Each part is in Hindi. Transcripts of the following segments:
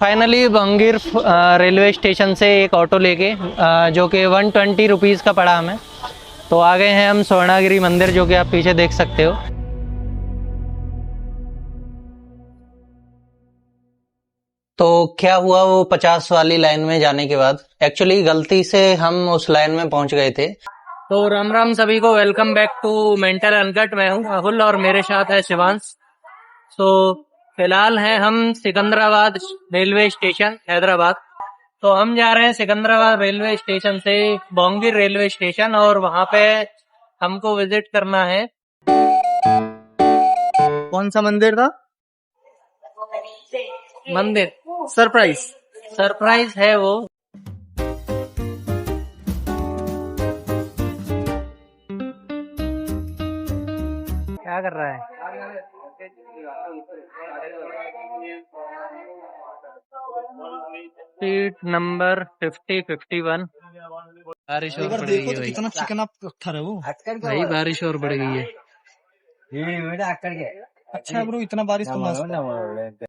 फाइनली बंगीर रेलवे स्टेशन से एक ऑटो लेके जो कि 120 रुपीज़ का पड़ा हमें, तो आ गए हैं हम स्वर्णागिरी मंदिर, जो कि आप पीछे देख सकते हो। तो क्या हुआ, वो 50 वाली लाइन में जाने के बाद एक्चुअली गलती से हम उस लाइन में पहुंच गए थे। तो राम राम सभी को, welcome back to mental uncut. मैं हूं राहुल और मेरे साथ है शिवांश। तो फिलहाल हैं हम सिकंदराबाद रेलवे स्टेशन, हैदराबाद। तो हम जा रहे हैं सिकंदराबाद रेलवे स्टेशन से बोंगीर रेलवे स्टेशन, और वहां पे हमको विजिट करना है। कौन सा मंदिर था? मंदिर सरप्राइज है वो। क्या कर रहा है? Seat number 50-51। बारिश और बढ़ गई है भाई। कितना चिकना पत्थर है वो भाई, बारिश और बढ़ गई है। अच्छा ब्रो, इतना बारिश तो मस्त।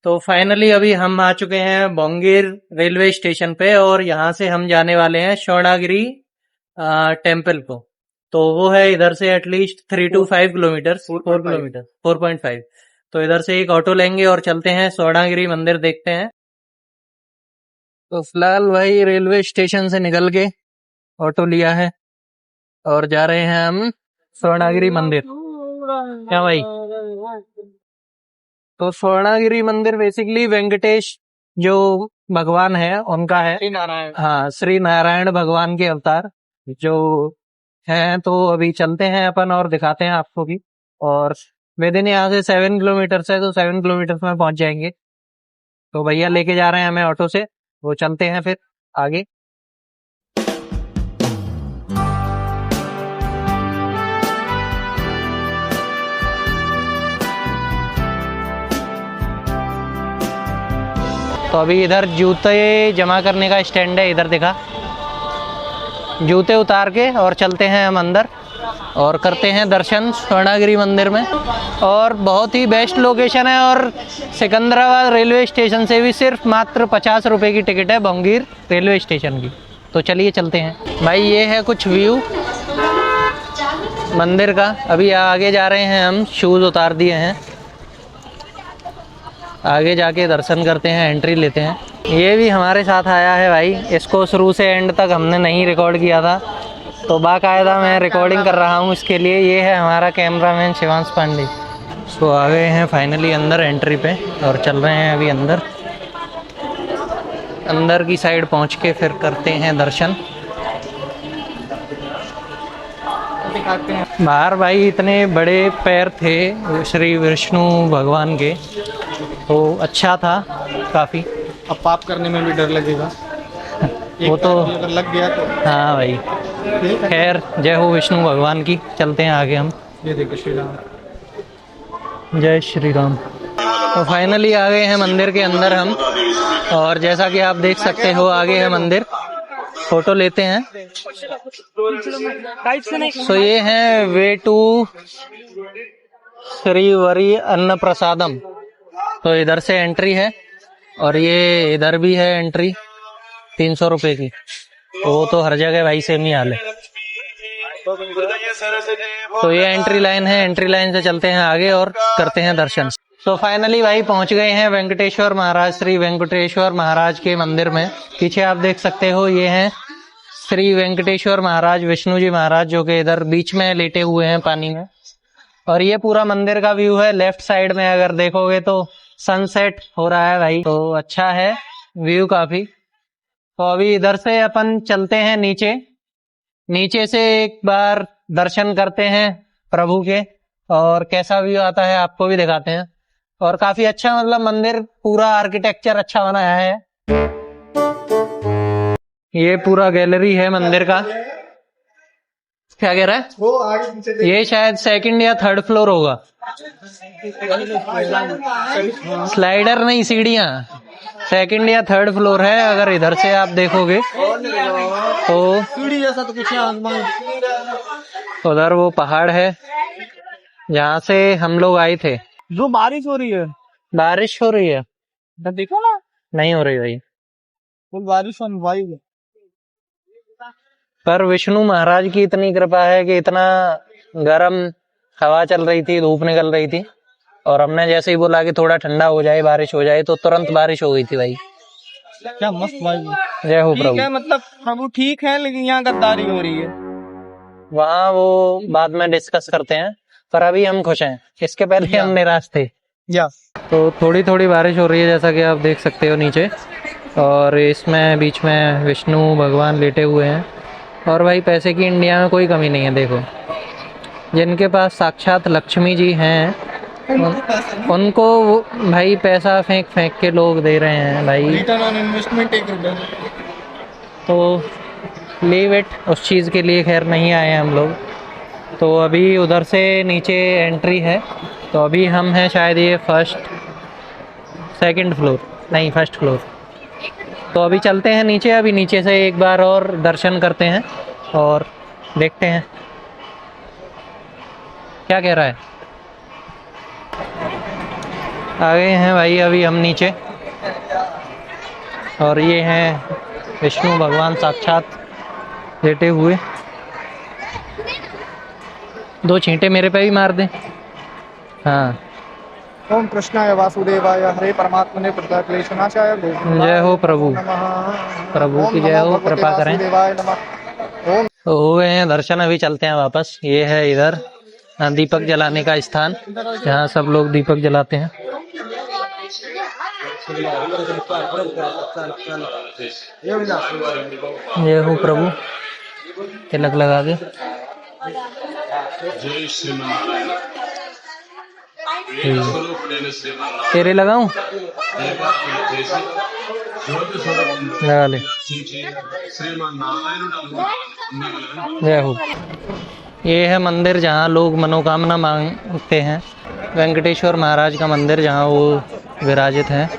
तो फाइनली अभी हम आ चुके हैं बोंगीर रेलवे स्टेशन पे, और यहाँ से हम जाने वाले हैं स्वर्णागिरी टेम्पल को। तो वो है इधर से एटलीस्ट 3 to 5 किलोमीटर, 4.5। तो इधर से एक ऑटो लेंगे और चलते हैं स्वर्णागिरी मंदिर, देखते हैं। तो फिलहाल भाई रेलवे स्टेशन से निकल के ऑटो लिया है और जा रहे हैं हम स्वर्णागिरी मंदिर। क्या भाई? तो स्वर्णागिरी मंदिर बेसिकली वेंकटेश जो भगवान है उनका है, श्री नारायण। हाँ, श्री नारायण भगवान के अवतार जो हैं। तो अभी चलते हैं अपन और दिखाते हैं आपको भी। और विदिन यहाँ से 7 किलोमीटर है, तो 7 किलोमीटर में पहुंच जाएंगे। तो भैया लेके जा रहे हैं हमें ऑटो से, वो चलते हैं फिर आगे। तो अभी इधर जूते जमा करने का स्टैंड है, इधर दिखा। जूते उतार के और चलते हैं हम अंदर और करते हैं दर्शन स्वर्णागिरी मंदिर में। और बहुत ही बेस्ट लोकेशन है, और सिकंदराबाद रेलवे स्टेशन से भी सिर्फ मात्र 50 रुपये की टिकट है बोंगीर रेलवे स्टेशन की। तो चलिए चलते हैं भाई। ये है कुछ व्यू मंदिर का। अभी आगे जा रहे हैं हम, शूज़ उतार दिए हैं, आगे जाके दर्शन करते हैं, एंट्री लेते हैं। ये भी हमारे साथ आया है भाई, इसको शुरू से एंड तक हमने नहीं रिकॉर्ड किया था, तो बाकायदा मैं रिकॉर्डिंग कर रहा हूँ इसके लिए। ये है हमारा कैमरामैन शिवांश पांडे। सो आ गए हैं फाइनली अंदर एंट्री पे, और चल रहे हैं अभी अंदर। अंदर की साइड पहुँच के फिर करते हैं दर्शन। बाहर भाई इतने बड़े पैर थे श्री विष्णु भगवान के, तो अच्छा था काफ़ी। अब पाप करने में भी डर लगेगा। वो तो अगर लग गया तो हाँ भाई। खैर, जय हो विष्णु भगवान की। चलते हैं आगे हम। ये देखो श्री राम, जय श्री राम। तो फाइनली आ गए हैं मंदिर के अंदर हम, और जैसा कि आप देख सकते हो आगे है मंदिर। फोटो लेते हैं। सो ये है वे टू श्री वरी अन्न प्रसादम। तो इधर से एंट्री है, और ये इधर भी है एंट्री 300 रुपये की। वो तो हर जगह भाई सेम ही हाल है। तो ये एंट्री लाइन है, एंट्री लाइन से चलते हैं आगे और करते हैं दर्शन। तो फाइनली भाई पहुंच गए हैं वेंकटेश्वर महाराज, श्री वेंकटेश्वर महाराज के मंदिर में। पीछे आप देख सकते हो, ये हैं श्री वेंकटेश्वर महाराज, विष्णु जी महाराज, जो कि इधर बीच में लेटे हुए हैं पानी में। और ये पूरा मंदिर का व्यू है। लेफ्ट साइड में अगर देखोगे तो सनसेट हो रहा है भाई, तो अच्छा है व्यू काफी। तो अभी इधर से अपन चलते हैं नीचे, नीचे से एक बार दर्शन करते हैं प्रभु के, और कैसा व्यू आता है आपको भी दिखाते हैं। और काफी अच्छा, मतलब मंदिर पूरा आर्किटेक्चर अच्छा बनाया है। ये पूरा गैलरी है मंदिर का। क्या कह रहा है? वो आगे पीछे ये शायद 2nd या 3rd फ्लोर होगा। स्लाइडर नहीं, सीढ़ियाँ। 2nd या 3rd फ्लोर है, अगर इधर से आप देखोगे तो। सीढ़ी जैसा तो कुछ है, उधर वो पहाड़ है, जहाँ से हम लोग आए थे। जो बारिश हो रही है, बारिश हो रही है? देखो ना, नहीं हो रही भाई। फुल बारिश होने वाली है। पर विष्णु महाराज की इतनी कृपा है कि इतना गर्म हवा चल रही थी, धूप निकल रही थी, और हमने जैसे ही बोला कि थोड़ा ठंडा हो जाए, बारिश हो जाए, तो तुरंत बारिश हो गई थी भाई। क्या मस्त वाइब है। जय हो ठीक है, प्रभु। मतलब प्रभु ठीक है, लेकिन यहाँ गद्दारी हो रही है। वहाँ वो बाद में डिस्कस करते हैं, पर अभी हम खुश हैं। इसके पहले हम निराश थे। या तो थोड़ी थोड़ी बारिश हो रही है, जैसा कि आप देख सकते हो नीचे, और इसमें बीच में विष्णु भगवान लेटे हुए हैं। और भाई पैसे की इंडिया में कोई कमी नहीं है। देखो, जिनके पास साक्षात लक्ष्मी जी हैं उनको भाई पैसा फेंक फेंक के लोग दे रहे हैं भाई। रिटर्न ऑन इन्वेस्टमेंट 1 रुपया। तो लीव इट, उस चीज़ के लिए खैर नहीं आए हैं हम लोग। तो अभी उधर से नीचे एंट्री है, तो अभी हम हैं शायद ये सेकंड फ्लोर, नहीं फर्स्ट फ्लोर। तो अभी चलते हैं नीचे, अभी नीचे से एक बार और दर्शन करते हैं और देखते हैं क्या कह रहा है। आ गए हैं भाई अभी हम नीचे, और ये हैं विष्णु भगवान साक्षात लेटे हुए। 2 छींटे मेरे पे भी मार दें। हाँ, ओम कृष्णाय वासुदेवाय हरे परमात्मने प्रदाक्लेशनाशाय जय हो प्रभु। प्रभु की जय हो, कृपा करें। ओम। तो हो गए हैं दर्शन, अभी चलते हैं वापस। ये है इधर दीपक जलाने का स्थान, जहाँ सब लोग दीपक जलाते हैं। जय हो प्रभु। तिलक लगा दे। तेरे लगाऊं? लगा ले। जय हो। ये है मंदिर जहाँ लोग मनोकामना मांगते हैं। वेंकटेश्वर महाराज का मंदिर जहाँ वो विराजित हैं।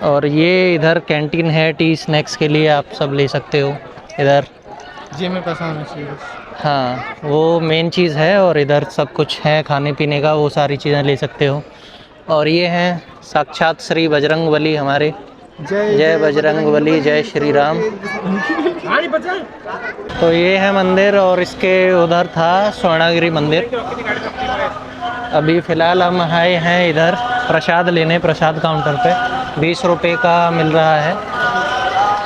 और ये इधर कैंटीन है, टी स्नैक्स के लिए आप सब ले सकते हो इधर। जी में पैसा होना चाहिए। हाँ, वो मेन चीज़ है, और इधर सब कुछ है खाने पीने का, वो सारी चीज़ें ले सकते हो। और ये हैं साक्षात श्री बजरंग बली हमारे। जय बजरंग बली, जय श्री राम। तो ये है मंदिर, और इसके उधर था स्वर्णगिरी मंदिर। अभी फ़िलहाल हम आए हैं इधर प्रसाद लेने, प्रसाद काउंटर पे 20 रुपये का मिल रहा है,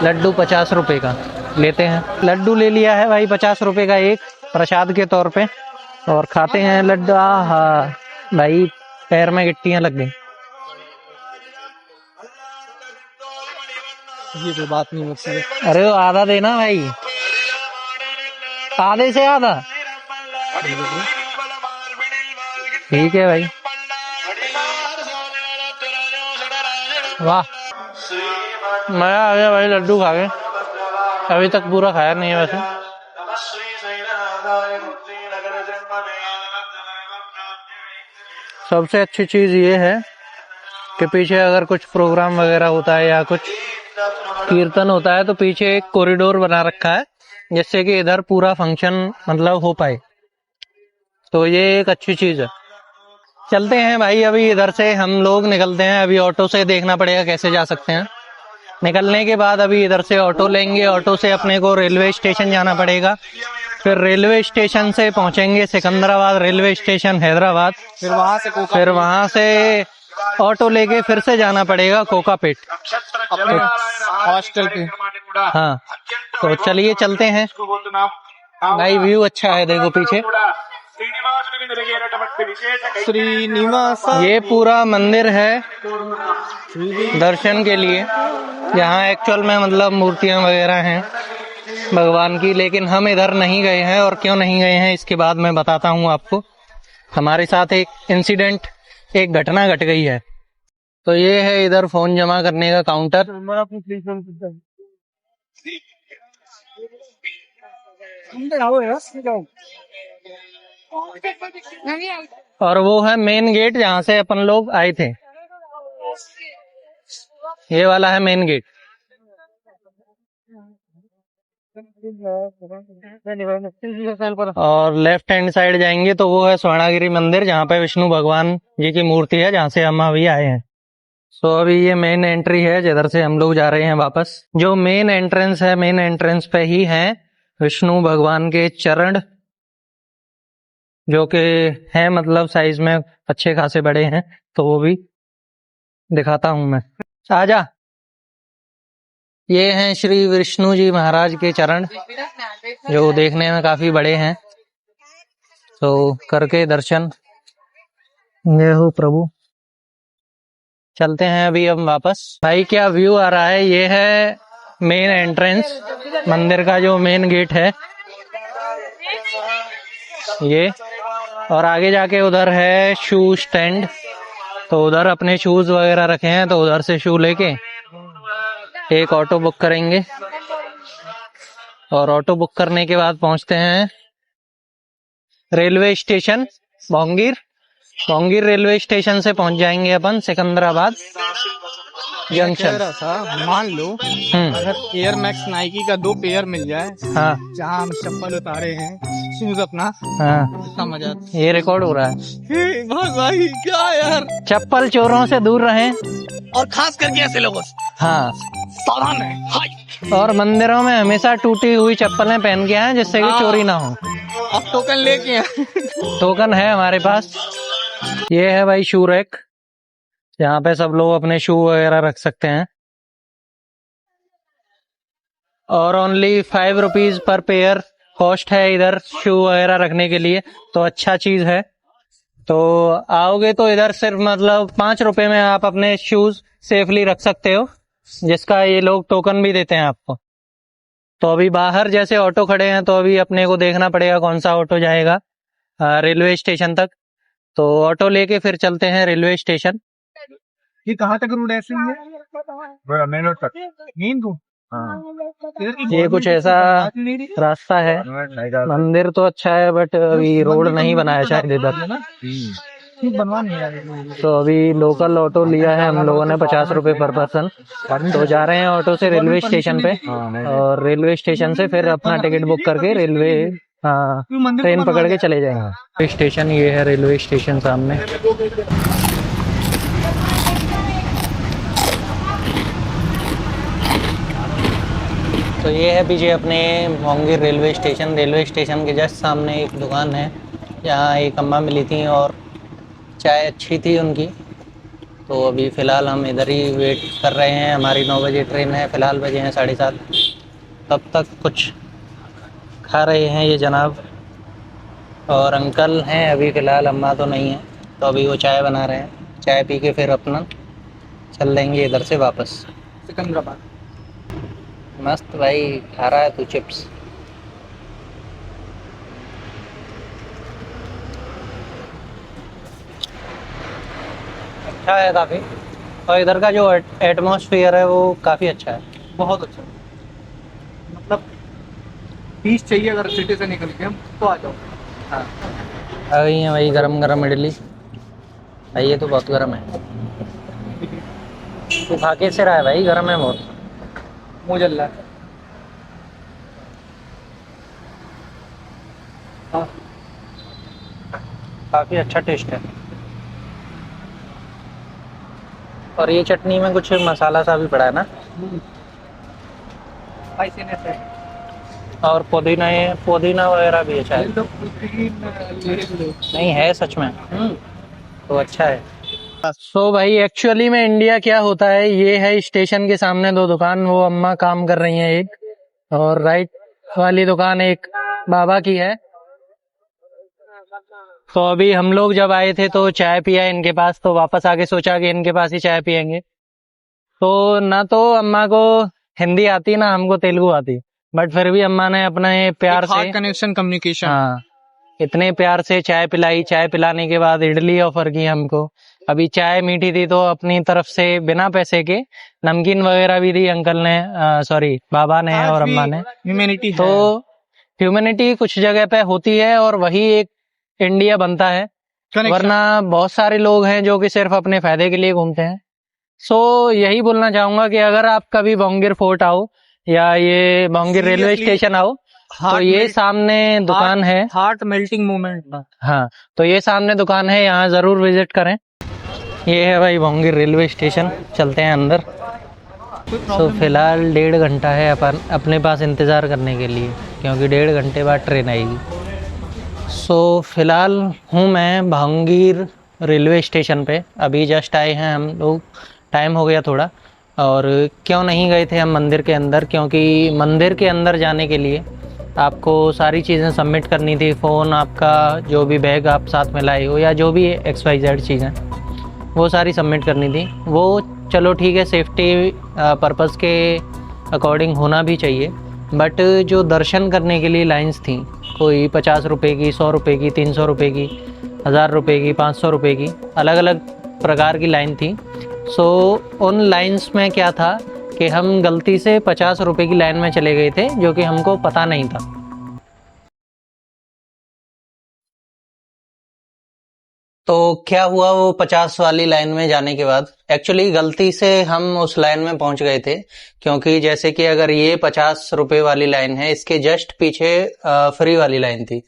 लड्डू 50 रुपये का। लेते हैं, लड्डू ले लिया है भाई 50 रुपये का एक, प्रसाद के तौर पे, और खाते हैं लड्डू। हाँ भाई, पैर में गिट्टियाँ लग गई। ये कोई बात नहीं होती है। अरे वो आधा देना भाई, आधे से आधा। ठीक है भाई। वाह, मजा आ गया भाई लड्डू खा के। अभी तक पूरा खाया नहीं है वैसे। सबसे अच्छी चीज़ ये है कि पीछे अगर कुछ प्रोग्राम वगैरह होता है या कुछ कीर्तन होता है, तो पीछे एक कॉरिडोर बना रखा है, जिससे कि इधर पूरा फंक्शन मतलब हो पाए। तो ये एक अच्छी चीज़ है। चलते हैं भाई, अभी इधर से हम लोग निकलते हैं। अभी ऑटो से देखना पड़ेगा कैसे जा सकते हैं। निकलने के बाद अभी इधर से ऑटो लेंगे, ऑटो से अपने को रेलवे स्टेशन जाना पड़ेगा। फिर रेलवे स्टेशन से पहुंचेंगे सिकंदराबाद रेलवे स्टेशन हैदराबाद। फिर वहां से ऑटो लेके फिर से जाना पड़ेगा कोकापेट अपने हॉस्टल पे। हाँ, तो चलिए चलते हैं भाई। व्यू अच्छा है, देखो पीछे श्रीनिवास। ये पूरा मंदिर है दर्शन के लिए, जहाँ एक्चुअल में मतलब मूर्तियाँ वगैरह हैं भगवान की। लेकिन हम इधर नहीं गए हैं, और क्यों नहीं गए हैं इसके बाद मैं बताता हूँ आपको। हमारे साथ एक इंसिडेंट, एक घटना घट गई है। तो ये है इधर फोन जमा करने का काउंटर। और वो है मेन गेट जहाँ से अपन लोग आए थे। ये वाला है मेन गेट। और लेफ्ट हैंड साइड जाएंगे तो वो है स्वर्णागिरी मंदिर, जहाँ पे विष्णु भगवान जी की मूर्ति है, जहाँ से हम अभी आए हैं। सो अभी ये मेन एंट्री है जिधर से हम लोग जा रहे हैं वापस। जो मेन एंट्रेंस है, मेन एंट्रेंस पे ही है विष्णु भगवान के चरण, जो कि है मतलब साइज में अच्छे खासे बड़े हैं, तो वो भी दिखाता हूं मैं। आजा। ये हैं श्री विष्णु जी महाराज के चरण, जो देखने में काफी बड़े हैं। तो करके दर्शन। ये हो प्रभु। चलते हैं अभी हम वापस। भाई क्या व्यू आ रहा है। ये है मेन एंट्रेंस, मंदिर का जो मेन गेट है ये। और आगे जाके उधर है शू स्टैंड, तो उधर अपने शूज वगैरह रखे हैं, तो उधर से शू लेके एक ऑटो बुक करेंगे। और ऑटो बुक करने के बाद पहुंचते हैं railway station Bhongir. Bhongir railway station से पहुंच जाएंगे अपन सिकंदराबाद कह जंक्शन। रहा था, मान लो अगर एयर मैक्स नाइकी का 2 पेयर मिल जाए, हाँ जहाँ हम चप्पल उतारे हैं, शूज अपना, हाँ, इतना मजा आता ये रिकॉर्ड हो रहा है। है। भाई क्या यार, चप्पल चोरों से दूर रहें, और खास करके ऐसे लोगों से हाँ। सावधान है। हाय, और मंदिरों में हमेशा टूटी हुई चप्पलें पहन के आए, जिससे कि चोरी ना हो। अब टोकन लेके आए। टोकन है हमारे पास। ये है भाई शू रैक, यहाँ पे सब लोग अपने शू वगैरह रख सकते हैं। और only 5 rupees per pair cost है इधर शू वगैरह रखने के लिए, तो अच्छा चीज है। तो आओगे तो इधर सिर्फ मतलब 5 रुपए में आप अपने शूज सेफली रख सकते हो, जिसका ये लोग टोकन भी देते हैं आपको। तो अभी बाहर जैसे ऑटो खड़े हैं, तो अभी अपने को देखना पड़ेगा कौन सा ऑटो जाएगा रेलवे स्टेशन तक। तो ऑटो लेके फिर चलते हैं रेलवे स्टेशन। ये कहाँ तक रूट ऐसे ही है? मेन रोड तक। मेन रोड, ये कुछ ऐसा रास्ता है। मंदिर तो अच्छा है, बट अभी रोड नहीं बनाया शायद इधर। बनवा नहीं यार। तो अभी लोकल ऑटो लिया है हम लोगों ने 50 रुपए पर पर्सन। तो जा रहे हैं ऑटो से रेलवे स्टेशन पे, और रेलवे स्टेशन से फिर अपना टिकट बुक करके रेलवे ट्रेन पकड़ के चले जाएंगे स्टेशन। ये है रेलवे स्टेशन सामने। तो ये है पीछे अपने Bhongir railway station. Railway station के जस्ट सामने एक दुकान है, जहाँ एक अम्मा मिली थी और चाय अच्छी थी उनकी। तो अभी फ़िलहाल हम इधर ही वेट कर रहे हैं। हमारी 9 बजे ट्रेन है, फ़िलहाल बजे हैं 7:30। तब तक कुछ खा रहे हैं ये जनाब। और अंकल हैं अभी फ़िलहाल, अम्मा तो नहीं है। तो अभी वो चाय बना रहे हैं, चाय पी के फिर अपना चल देंगे इधर से वापस सिकंदराबाद। मस्त भाई खा रहा है तू चिप्स। अच्छा है काफ़ी, और इधर का जो एटमॉस्फेयर है वो काफ़ी अच्छा है। बहुत अच्छा, मतलब पीस चाहिए अगर सिटी से निकल के हम तो आ जाओ। हाँ, आ गई है भाई गरम गरम इडली। भाई ये तो बहुत गरम है। तू खा कैसे रहा है भाई? गरम है बहुत। मुझे जल रहा है। हाँ, काफ़ी अच्छा टेस्ट है। और ये चटनी में कुछ मसाला सा भी पड़ा है ना, स्पाइसीनेस है। और पुदीना वगैरह भी है शायद। नहीं है सच में, तो अच्छा है। सो भाई एक्चुअली में इंडिया क्या होता है, ये है स्टेशन के सामने 2 दुकान। वो अम्मा काम कर रही हैं एक, और राइट वाली दुकान एक बाबा की है। तो अभी हम लोग जब आए थे तो चाय पिया इनके पास, तो वापस आके सोचा कि इनके पास ही चाय पियेंगे। तो ना तो अम्मा को हिंदी आती ना हमको तेलुगु आती, बट फिर भी अम्मा ने अपने प्यार से कनेक्शन, कम्युनिकेशन। हाँ, इतने प्यार से चाय पिलाई। चाय पिलाने के बाद इडली ऑफर की हमको। अभी चाय मीठी थी तो अपनी तरफ से बिना पैसे के नमकीन वगैरह भी दी अंकल ने, सॉरी बाबा ने और अम्मा ने। ह्यूमैनिटी तो ह्यूमैनिटी कुछ जगह पे होती है, और वही एक इंडिया बनता है। वरना बहुत सारे लोग हैं जो कि सिर्फ अपने फायदे के लिए घूमते हैं। सो यही बोलना चाहूंगा कि अगर आप कभी बोंगीर फोर्ट आओ या ये भांगीर रेलवे स्टेशन आओ तो ये सामने दुकान है, हार्ट मेल्टिंग मोमेंट। हाँ तो ये सामने दुकान है, यहाँ जरूर विजिट करें। ये है भाई भांगीर रेलवे स्टेशन, चलते हैं अंदर। तो फिलहाल 1.5 घंटा है अपन अपने पास इंतज़ार करने के लिए, क्योंकि 1.5 घंटे बाद ट्रेन आएगी। सो फिलहाल हूँ मैं भांगीर रेलवे स्टेशन पे, अभी जस्ट आए हैं हम लोग, टाइम हो गया थोड़ा। और क्यों नहीं गए थे हम मंदिर के अंदर, क्योंकि मंदिर के अंदर जाने के लिए आपको सारी चीज़ें सबमिट करनी थी। फ़ोन आपका, जो भी बैग आप साथ में लाए हो या जो भी XYZ चीज़ें, वो सारी सबमिट करनी थी। वो चलो ठीक है, सेफ्टी पर्पज़ के अकॉर्डिंग होना भी चाहिए, बट जो दर्शन करने के लिए लाइंस थी, कोई 50 रुपये की, 100 रुपये की, 300 रुपये की, 1000 रुपये की, 500 रुपये की, अलग अलग प्रकार की लाइन थी। सो उन लाइंस में क्या था कि हम गलती से 50 रुपये की लाइन में चले गए थे, जो कि हमको पता नहीं था। तो क्या हुआ, वो 50 वाली लाइन में जाने के बाद एक्चुअली गलती से हम उस लाइन में पहुंच गए थे, क्योंकि जैसे कि अगर ये 50 रुपए वाली लाइन है, इसके जस्ट पीछे फ्री वाली लाइन थी।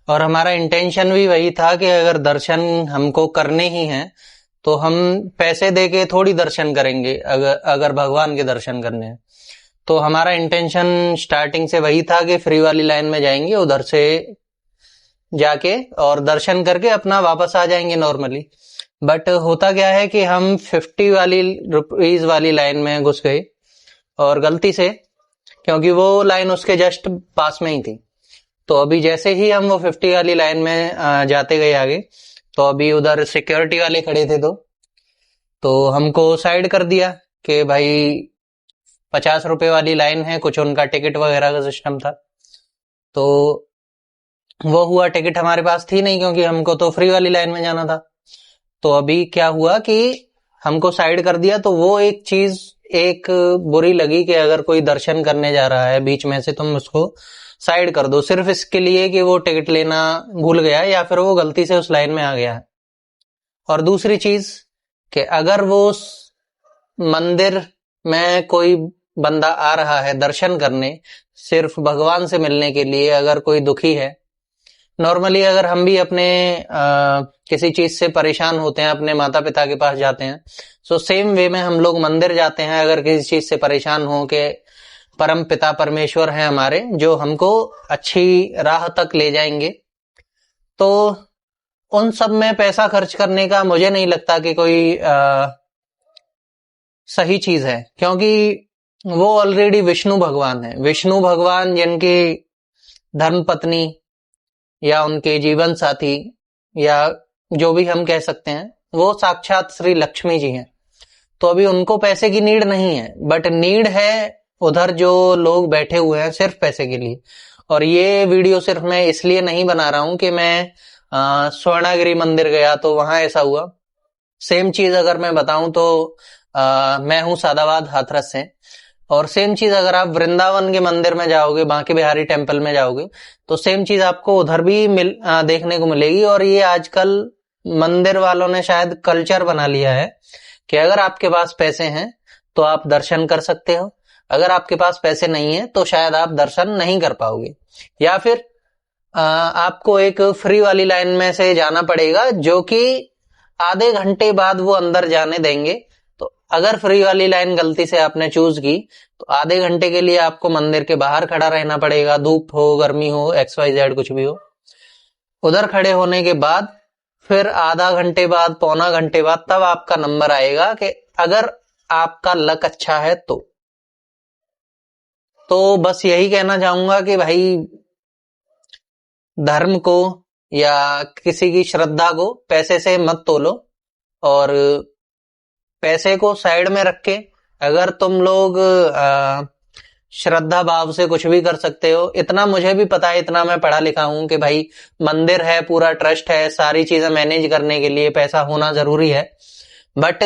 और हमारा इंटेंशन भी वही था कि अगर दर्शन हमको करने ही हैं तो हम पैसे दे के थोड़ी दर्शन करेंगे, अगर भगवान के दर्शन करने हैं। तो हमारा इंटेंशन स्टार्टिंग से वही था कि फ्री वाली लाइन में जाएंगे, उधर से जाके और दर्शन करके अपना वापस आ जाएंगे नॉर्मली। बट होता क्या है कि हम 50 वाली रुपीज वाली लाइन में घुस गए, और गलती से, क्योंकि वो लाइन उसके जस्ट पास में ही थी। तो अभी जैसे ही हम वो 50 वाली लाइन में जाते गए आगे, तो अभी उधर सिक्योरिटी वाले खड़े थे, तो हमको साइड कर दिया कि भाई 50 रुपए वाली लाइन है, कुछ उनका टिकट वगैरह का सिस्टम था। तो वो हुआ, टिकट हमारे पास थी नहीं, क्योंकि हमको तो फ्री वाली लाइन में जाना था। तो अभी क्या हुआ कि हमको साइड कर दिया। तो वो एक चीज एक बुरी लगी कि अगर कोई दर्शन करने जा रहा है बीच में से, तुम उसको साइड कर दो सिर्फ इसके लिए कि वो टिकट लेना भूल गया या फिर वो गलती से उस लाइन में आ गया है। और दूसरी चीज कि अगर वो मंदिर में कोई बंदा आ रहा है दर्शन करने, सिर्फ भगवान से मिलने के लिए, अगर कोई दुखी है, नॉर्मली अगर हम भी अपने किसी चीज से परेशान होते हैं, अपने माता पिता के पास जाते हैं, सो सेम वे में हम लोग मंदिर जाते हैं अगर किसी चीज से परेशान हो के परम पिता परमेश्वर हैं हमारे, जो हमको अच्छी राह तक ले जाएंगे। तो उन सब में पैसा खर्च करने का मुझे नहीं लगता कि कोई सही चीज है, क्योंकि वो ऑलरेडी विष्णु भगवान है। विष्णु भगवान जिनकी धर्म पत्नी या उनके जीवन साथी या जो भी हम कह सकते हैं, वो साक्षात श्री लक्ष्मी जी हैं। तो अभी उनको पैसे की नीड नहीं है, बट नीड है उधर जो लोग बैठे हुए हैं सिर्फ पैसे के लिए। और ये वीडियो सिर्फ मैं इसलिए नहीं बना रहा हूं कि मैं स्वर्णागिरी मंदिर गया तो वहां ऐसा हुआ। सेम चीज अगर मैं बताऊं तो मैं हूं सादाबाद हाथरस से, और सेम चीज अगर आप वृंदावन के मंदिर में जाओगे, बांके बिहारी टेम्पल में जाओगे, तो सेम चीज आपको उधर भी देखने को मिलेगी। और ये आजकल मंदिर वालों ने शायद कल्चर बना लिया है कि अगर आपके पास पैसे हैं तो आप दर्शन कर सकते हो, अगर आपके पास पैसे नहीं है तो शायद आप दर्शन नहीं कर पाओगे, या फिर आपको एक फ्री वाली लाइन में से जाना पड़ेगा, जो कि आधे घंटे बाद वो अंदर जाने देंगे। तो अगर फ्री वाली लाइन गलती से आपने चूज की तो आधे घंटे के लिए आपको मंदिर के बाहर खड़ा रहना पड़ेगा, धूप हो, गर्मी हो, XYZ कुछ भी हो। उधर खड़े होने के बाद फिर आधा घंटे बाद, पौना घंटे बाद, तब आपका नंबर आएगा कि अगर आपका लक अच्छा है तो बस यही कहना चाहूंगा कि भाई धर्म को या किसी की श्रद्धा को पैसे से मत तोलो, और पैसे को साइड में रख के अगर तुम लोग श्रद्धा भाव से कुछ भी कर सकते हो। इतना मुझे भी पता है, इतना मैं पढ़ा लिखा हूं कि भाई मंदिर है, पूरा ट्रस्ट है, सारी चीजें मैनेज करने के लिए पैसा होना जरूरी है। बट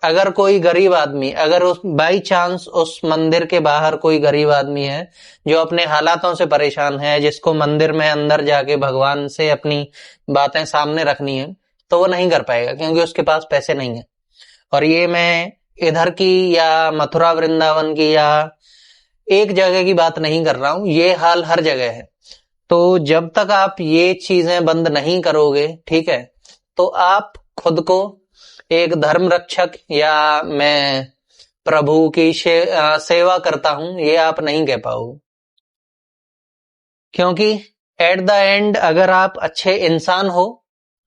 अगर कोई गरीब आदमी, अगर उस बाई चांस उस मंदिर के बाहर कोई गरीब आदमी है जो अपने हालातों से परेशान है, जिसको मंदिर में अंदर जाके भगवान से अपनी बातें सामने रखनी है, तो वो नहीं कर पाएगा, क्योंकि उसके पास पैसे नहीं है। और ये मैं इधर की या मथुरा वृंदावन की या एक जगह की बात नहीं कर रहा हूं, ये हाल हर जगह है। तो जब तक आप ये चीजें बंद नहीं करोगे, ठीक है, तो आप खुद को एक धर्म रक्षक या मैं प्रभु की सेवा करता हूं, ये आप नहीं कह पाओगे। क्योंकि एट द एंड अगर आप अच्छे इंसान हो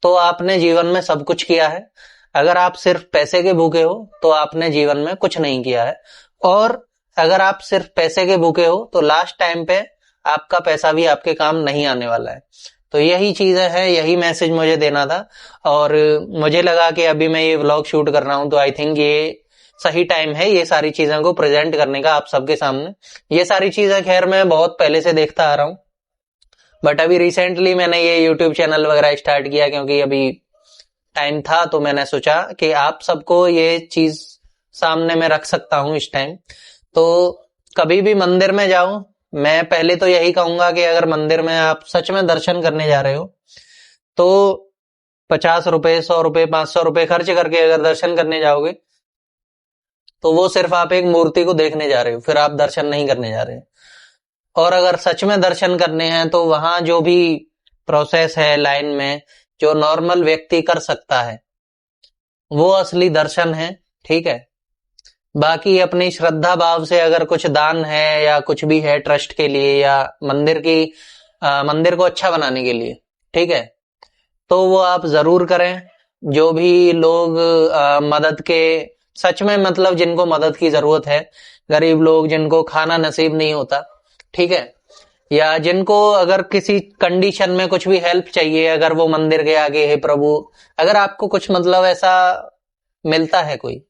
तो आपने जीवन में सब कुछ किया है। अगर आप सिर्फ पैसे के भूखे हो तो आपने जीवन में कुछ नहीं किया है। और अगर आप सिर्फ पैसे के भूखे हो तो लास्ट टाइम पे आपका पैसा भी आपके काम नहीं आने वाला है। तो यही चीजें हैं, यही मैसेज मुझे देना था। और मुझे लगा कि अभी मैं ये व्लॉग शूट कर रहा हूं तो आई थिंक ये सही टाइम है ये सारी चीजों को प्रेजेंट करने का आप सबके सामने। ये सारी चीजें खैर मैं बहुत पहले से देखता आ रहा हूं, बट अभी रिसेंटली मैंने ये यूट्यूब चैनल वगैरह स्टार्ट किया क्योंकि अभी टाइम था, तो मैंने सोचा कि आप सबको ये चीज सामने में रख सकता हूं इस टाइम। तो कभी भी मंदिर में जाओ, मैं पहले तो यही कहूंगा कि अगर मंदिर में आप सच में दर्शन करने जा रहे हो तो 50 रुपए, 100 रुपए, 500 रुपए खर्च करके अगर दर्शन करने जाओगे तो वो सिर्फ आप एक मूर्ति को देखने जा रहे हो, फिर आप दर्शन नहीं करने जा रहे। और अगर सच में दर्शन करने हैं तो वहां जो भी प्रोसेस है लाइन में, जो नॉर्मल व्यक्ति कर सकता है, वो असली दर्शन है, ठीक है। बाकी अपनी श्रद्धा भाव से अगर कुछ दान है या कुछ भी है ट्रस्ट के लिए या मंदिर को अच्छा बनाने के लिए, ठीक है, तो वो आप जरूर करें। जो भी लोग मदद के सच में मतलब जिनको मदद की जरूरत है, गरीब लोग जिनको खाना नसीब नहीं होता, ठीक है, या जिनको अगर किसी कंडीशन में कुछ भी हेल्प चाहिए, अगर वो मंदिर के आगे है प्रभु, अगर आपको कुछ मतलब ऐसा मिलता है कोई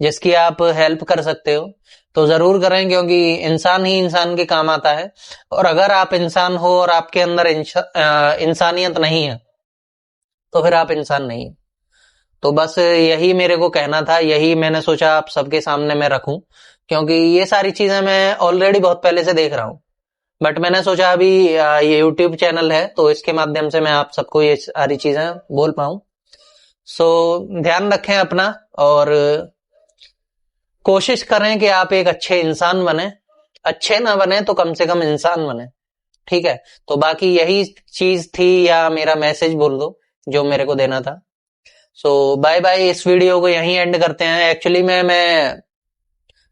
जिसकी आप हेल्प कर सकते हो तो जरूर करें, क्योंकि इंसान ही इंसान के काम आता है। और अगर आप इंसान हो और आपके अंदर इंसानियत नहीं है तो फिर आप इंसान नहीं। तो बस यही मेरे को कहना था, यही मैंने सोचा आप सबके सामने मैं रखूं, क्योंकि ये सारी चीजें मैं ऑलरेडी बहुत पहले से देख रहा हूं, बट मैंने सोचा अभी ये यूट्यूब चैनल है तो इसके माध्यम से मैं आप सबको ये सारी चीजें बोल पाऊं। सो ध्यान रखें अपना और कोशिश करें कि आप एक अच्छे इंसान बने, अच्छे ना बने तो कम से कम इंसान बने, ठीक है। तो बाकी यही चीज थी, या मेरा मैसेज बोल दो जो मेरे को देना था। सो बाय बाय, इस वीडियो को यहीं एंड करते हैं। एक्चुअली मैं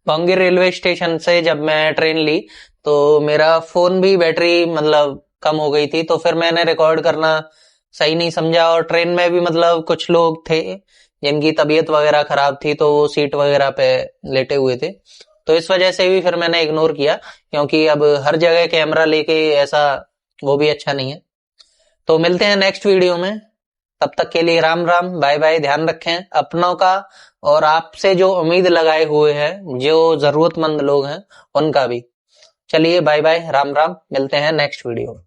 बोंगीर रेलवे स्टेशन से जब मैं ट्रेन ली तो मेरा फोन भी बैटरी मतलब कम हो गई थी, तो फिर मैंने रिकॉर्ड करना सही नहीं समझा। और ट्रेन में भी मतलब कुछ लोग थे जिनकी तबीयत वगैरह खराब थी, तो वो सीट वगैरह पे लेटे हुए थे, तो इस वजह से भी फिर मैंने इग्नोर किया, क्योंकि अब हर जगह कैमरा लेके ऐसा वो भी अच्छा नहीं है। तो मिलते हैं नेक्स्ट वीडियो में, तब तक के लिए राम राम, बाय बाय। ध्यान रखें अपनों का और आपसे जो उम्मीद लगाए हुए हैं, जो जरूरतमंद लोग हैं उनका भी। चलिए बाय बाय, राम राम, मिलते हैं नेक्स्ट वीडियो।